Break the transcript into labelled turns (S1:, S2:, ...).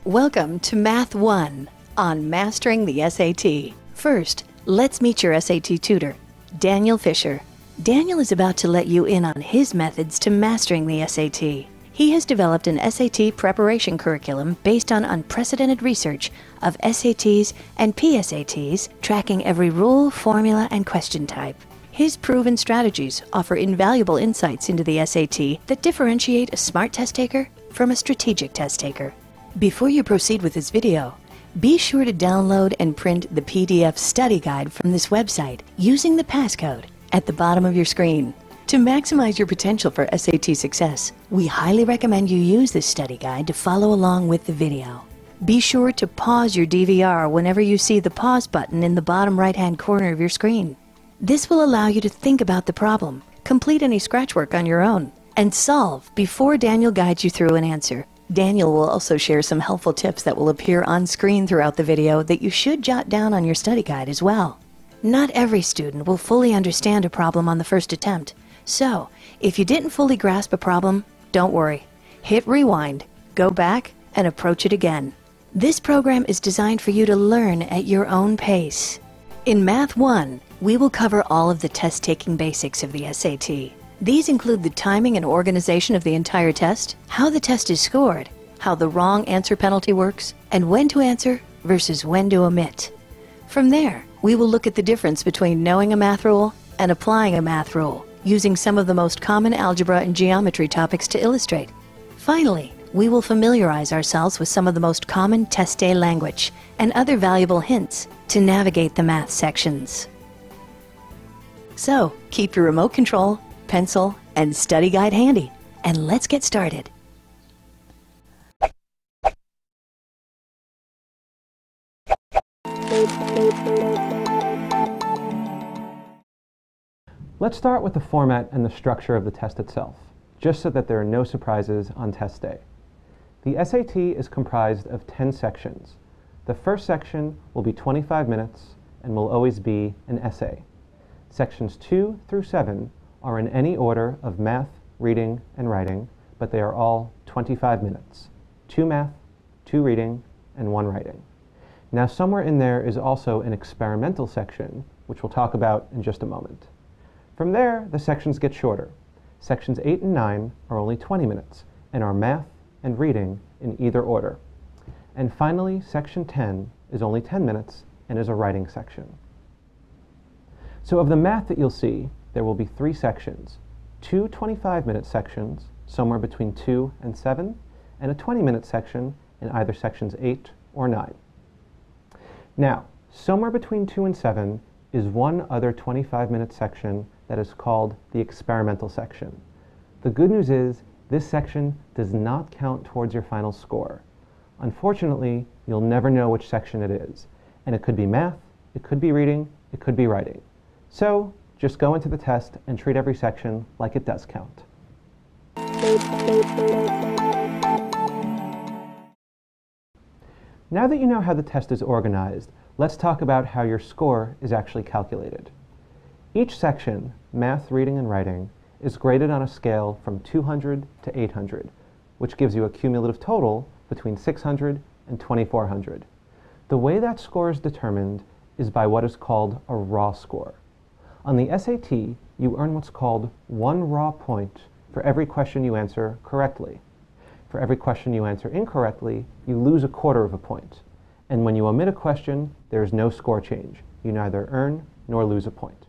S1: Welcome to Math 1 on Mastering the SAT. First, let's meet your SAT tutor, Daniel Fisher. Daniel is about to let you in on his methods to mastering the SAT. He has developed an SAT preparation curriculum based on unprecedented research of SATs and PSATs, tracking every rule, formula, and question type. His proven strategies offer invaluable insights into the SAT that differentiate a smart test taker from a strategic test taker. Before you proceed with this video, be sure to download and print the PDF study guide from this website using the passcode at the bottom of your screen. To maximize your potential for SAT success, we highly recommend you use this study guide to follow along with the video. Be sure to pause your DVR whenever you see the pause button in the bottom right-hand corner of your screen. This will allow you to think about the problem, complete any scratch work on your own, and solve before Daniel guides you through an answer. Daniel will also share some helpful tips that will appear on screen throughout the video that you should jot down on your study guide as well. Not every student will fully understand a problem on the first attempt, so if you didn't fully grasp a problem, don't worry. Hit rewind, go back, and approach it again. This program is designed for you to learn at your own pace. In Math 1, we will cover all of the test-taking basics of the SAT. These include the timing and organization of the entire test, how the test is scored, how the wrong answer penalty works, and when to answer versus when to omit. From there, we will look at the difference between knowing a math rule and applying a math rule, using some of the most common algebra and geometry topics to illustrate. Finally, we will familiarize ourselves with some of the most common test day language and other valuable hints to navigate the math sections. So, keep your remote control, pencil, and study guide handy, and let's get started.
S2: Let's start with the format and the structure of the test itself, just so that there are no surprises on test day. The SAT is comprised of 10 sections. The first section will be 25 minutes and will always be an essay. Sections 2 through 7 are in any order of math, reading, and writing, but they are all 25 minutes. 2 math, 2 reading, and 1 writing. Now somewhere in there is also an experimental section, which we'll talk about in just a moment. From there, the sections get shorter. Sections 8 and 9 are only 20 minutes, and are math and reading in either order. And finally, section 10 is only 10 minutes and is a writing section. So of the math that you'll see, there will be 3 sections, 2 25-minute sections, somewhere between 2 and 7, and a 20-minute section in either sections 8 or 9. Now, somewhere between 2 and 7 is one other 25-minute section that is called the experimental section. The good news is this section does not count towards your final score. Unfortunately, you'll never know which section it is, and it could be math, it could be reading, it could be writing. So, just go into the test and treat every section like it does count. Now that you know how the test is organized, let's talk about how your score is actually calculated. Each section, math, reading, and writing, is graded on a scale from 200 to 800, which gives you a cumulative total between 600 and 2400. The way that score is determined is by what is called a raw score. On the SAT, you earn what's called 1 raw point for every question you answer correctly. For every question you answer incorrectly, you lose a quarter of a point. And when you omit a question, there is no score change. You neither earn nor lose a point.